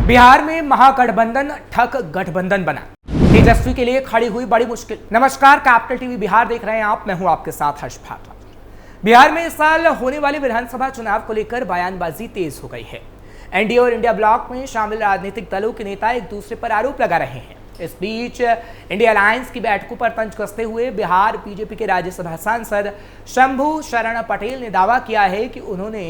बिहार में महागठबंधन ठग गठबंधन बना, तेजस्वी के लिए खड़ी हुई बड़ी मुश्किल। नमस्कार, कैपिटल टीवी बिहार देख रहे हैं आप, मैं हूं आपके साथ हर्ष भारद्वाज। बिहार में इस साल होने वाले विधानसभा चुनाव को लेकर बयानबाजी तेज हो गई है। एनडीए और इंडिया ब्लॉक में शामिल राजनीतिक दलों के नेता एक दूसरे पर आरोप लगा रहे हैं। इस बीच इंडिया अलायंस की बैठकों पर तंज कसते हुए बिहार बीजेपी के राज्यसभा सांसद शंभू शरण पटेल ने दावा किया है कि उन्होंने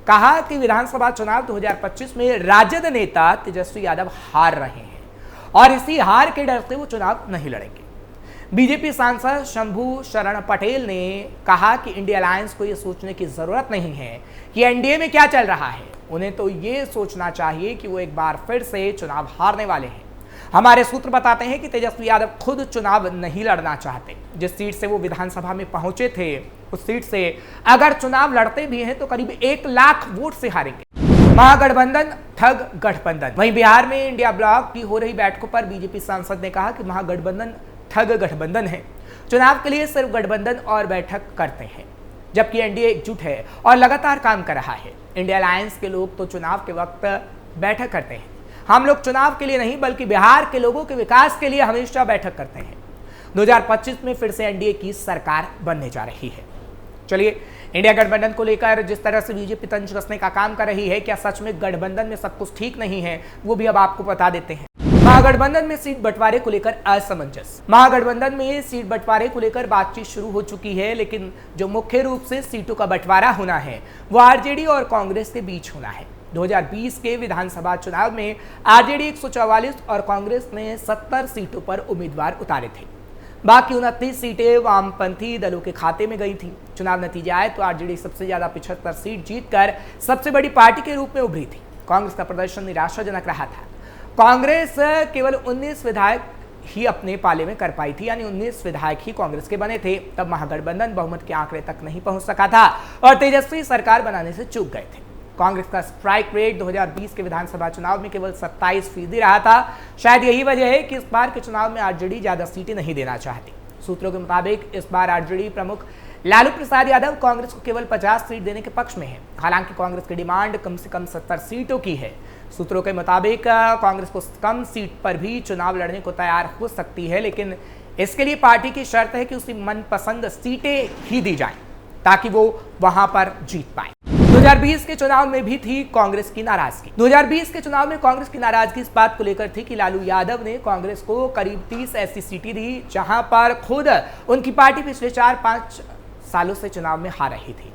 कहा कि विधानसभा चुनाव 2025 में राजद नेता तेजस्वी यादव हार रहे हैं और इसी हार के डर से वो चुनाव नहीं लड़ेंगे। बीजेपी सांसद शंभू शरण पटेल ने कहा कि इंडिया अलायंस को यह सोचने की जरूरत नहीं है कि एनडीए में क्या चल रहा है, उन्हें तो ये सोचना चाहिए कि वो एक बार फिर से चुनाव हारने वाले हैं। हमारे सूत्र बताते हैं कि तेजस्वी यादव खुद चुनाव नहीं लड़ना चाहते। जिस सीट से वो विधानसभा में पहुंचे थे, उस सीट से अगर चुनाव लड़ते भी हैं तो करीब 1 लाख वोट से हारेंगे। महागठबंधन ठग गठबंधन। वहीं बिहार में इंडिया ब्लॉक की हो रही बैठकों पर बीजेपी सांसद ने कहा कि महागठबंधन ठग गठबंधन है, चुनाव के लिए सिर्फ गठबंधन और बैठक करते हैं, जबकि एनडीए एकजुट है और लगातार काम कर रहा है। इंडिया अलायंस के लोग तो चुनाव के वक्त बैठक करते हैं, हम लोग चुनाव के लिए नहीं बल्कि बिहार के लोगों के विकास के लिए हमेशा बैठक करते हैं। 2025 में फिर से एनडीए की सरकार बनने जा रही है। चलिए, इंडिया गठबंधन को लेकर जिस तरह से बीजेपी तंज कसने का काम कर रही है, क्या सच में गठबंधन में सब कुछ ठीक नहीं है, वो भी अब आपको बता देते हैं। महागठबंधन में सीट बंटवारे को लेकर असमंजस। महागठबंधन में सीट बंटवारे को लेकर बातचीत शुरू हो चुकी है, लेकिन जो मुख्य रूप से सीटों का बंटवारा होना है वो आरजेडी और कांग्रेस के बीच होना है। 2020 के विधानसभा चुनाव में आरजेडी 144 और कांग्रेस ने 70 सीटों पर उम्मीदवार उतारे थे। बाकी 29 सीटें वामपंथी दलों के खाते में गई थी। चुनाव नतीजे आए तो आरजेडी सबसे ज्यादा 75 सीट जीतकर सबसे बड़ी पार्टी के रूप में उभरी थी। कांग्रेस का प्रदर्शन निराशाजनक रहा था। कांग्रेस केवल 19 विधायक ही अपने पाले में कर पाई थी, यानी 19 विधायक ही कांग्रेस के बने थे। तब महागठबंधन बहुमत के आंकड़े तक नहीं पहुंच सका था और तेजस्वी सरकार बनाने से चूक गए थे। कांग्रेस का स्ट्राइक रेट 2020 के विधानसभा चुनाव में केवल 27% रहा था। शायद यही वजह है कि इस बार के चुनाव में आरजेडी ज्यादा सीटें नहीं देना चाहती। सूत्रों के मुताबिक इस बार आरजेडी प्रमुख लालू प्रसाद यादव कांग्रेस को केवल 50 सीट देने के पक्ष में है। हालांकि कांग्रेस की डिमांड कम से कम 70 सीटों की है। सूत्रों के मुताबिक कांग्रेस को कम सीट पर भी चुनाव लड़ने को तैयार हो सकती है, लेकिन इसके लिए पार्टी की शर्त है कि उसी मनपसंद सीटें ही दी जाएं ताकि वो वहां पर जीत पाए। 2020 के चुनाव में भी थी कांग्रेस की नाराजगी। 2020 के चुनाव में कांग्रेस की नाराजगी इस बात को लेकर थी कि लालू यादव ने कांग्रेस को करीब 30 ऐसी सीटें दी जहां पर खुद उनकी पार्टी पिछले 4-5 सालों से चुनाव में हार रही थी।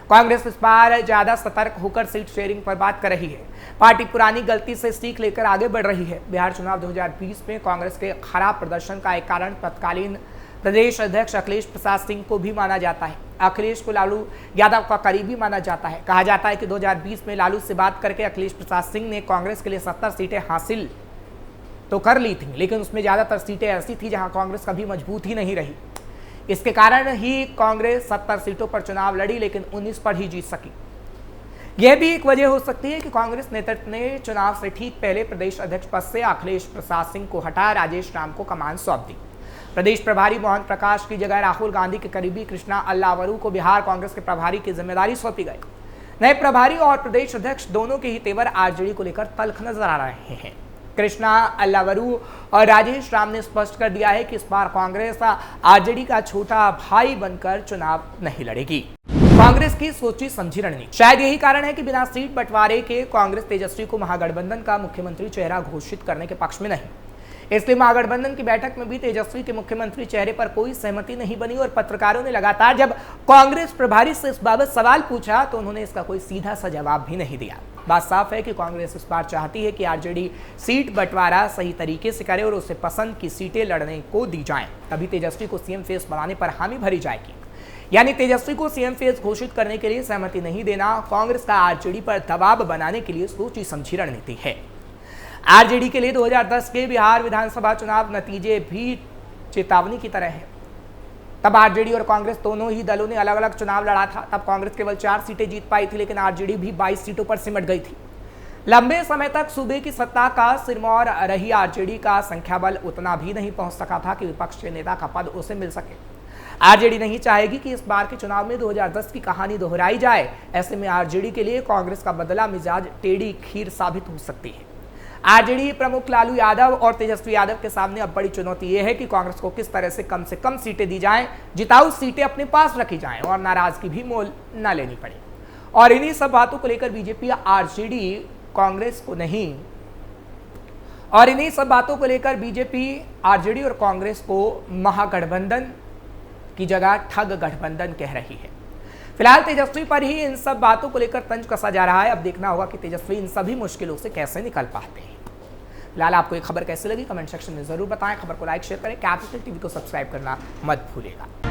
कांग्रेस इस बार ज्यादा सतर्क होकर सीट शेयरिंग पर बात कर रही है। पार्टी पुरानी गलती से सीख लेकर आगे बढ़ रही है। बिहार चुनाव 2020 में कांग्रेस के खराब प्रदर्शन का एक कारण तत्कालीन प्रदेश अध्यक्ष अखिलेश प्रसाद सिंह को भी माना जाता है। अखिलेश को लालू यादव का करीबी माना जाता है। कहा जाता है कि 2020 में लालू से बात करके अखिलेश प्रसाद सिंह ने कांग्रेस के लिए 70 सीटें हासिल तो कर ली थी, लेकिन उसमें ज्यादातर सीटें ऐसी थी जहां कांग्रेस कभी मजबूत ही नहीं रही। इसके कारण ही कांग्रेस 70 सीटों पर चुनाव लड़ी, लेकिन 19 पर ही जीत सकी। यह भी एक वजह हो सकती है कि कांग्रेस नेतृत्व ने चुनाव से ठीक पहले प्रदेश अध्यक्ष पद से अखिलेश प्रसाद सिंह को हटा राजेश राम को कमान सौंप दी। प्रदेश प्रभारी मोहन प्रकाश की जगह राहुल गांधी के करीबी कृष्णा अल्लावरू को बिहार कांग्रेस के प्रभारी की जिम्मेदारी सौंपी गई। नए प्रभारी और प्रदेश अध्यक्ष दोनों के ही तेवर आरजेडी को लेकर तल्ख नजर आ रहे हैं। कृष्णा अल्लावरू और राजेश राम ने स्पष्ट कर दिया है कि इस बार कांग्रेस आरजेडी का छोटा भाई बनकर चुनाव नहीं लड़ेगी। कांग्रेस की सोची समझी रणनीति। शायद यही कारण है कि बिना सीट बंटवारे के कांग्रेस तेजस्वी को महागठबंधन का मुख्यमंत्री चेहरा घोषित करने के पक्ष में नहीं। इसलिए महागठबंधन की बैठक में भी तेजस्वी के मुख्यमंत्री चेहरे पर कोई सहमति नहीं बनी और पत्रकारों ने लगातार जब कांग्रेस प्रभारी से इस बाबत सवाल पूछा तो उन्होंने इसका कोई सीधा सा जवाब भी नहीं दिया। बात साफ है कि कांग्रेस इस बार चाहती है कि आरजेडी सीट बंटवारा सही तरीके से करे और उसे पसंद की सीटें लड़ने को दी जाएं। तभी तेजस्वी को सीएम फेस बनाने पर हामी भरी जाएगी। यानी तेजस्वी को सीएम फेस घोषित करने के लिए सहमति नहीं देना कांग्रेस का आरजेडी पर दबाव बनाने के लिए सोची समझी रणनीति है। आरजेडी के लिए 2010 के बिहार विधानसभा चुनाव नतीजे भी चेतावनी की तरह है। तब आरजेडी और कांग्रेस दोनों ही दलों ने अलग अलग चुनाव लड़ा था। तब कांग्रेस केवल 4 सीटें जीत पाई थी, लेकिन आरजेडी भी 22 सीटों पर सिमट गई थी। लंबे समय तक सूबे की सत्ता का सिरमौर रही आरजेडी का संख्या बल उतना भी नहीं पहुंच सका था कि विपक्ष के नेता का पद उसे मिल सके। आरजेडी नहीं चाहेगी कि इस बार के चुनाव में 2010 की कहानी दोहराई जाए। ऐसे में आरजेडी के लिए कांग्रेस का बदला मिजाज टेढ़ी खीर साबित हो सकती है। आरजेडी प्रमुख लालू यादव और तेजस्वी यादव के सामने अब बड़ी चुनौती यह है कि कांग्रेस को किस तरह से कम सीटें दी जाएं, जिताऊ सीटें अपने पास रखी जाएं और नाराजगी भी मोल न लेनी पड़े। और इन्हीं सब बातों को लेकर बीजेपी आरजेडी और कांग्रेस को महागठबंधन की जगह ठग गठबंधन कह रही है। फिलहाल तेजस्वी पर ही इन सब बातों को लेकर तंज कसा जा रहा है। अब देखना होगा कि तेजस्वी इन सभी मुश्किलों से कैसे निकल पाते हैं। फिलहाल आपको ये खबर कैसी लगी कमेंट सेक्शन में जरूर बताएं। खबर को लाइक शेयर करें, कैपिटल टीवी को सब्सक्राइब करना मत भूलिएगा।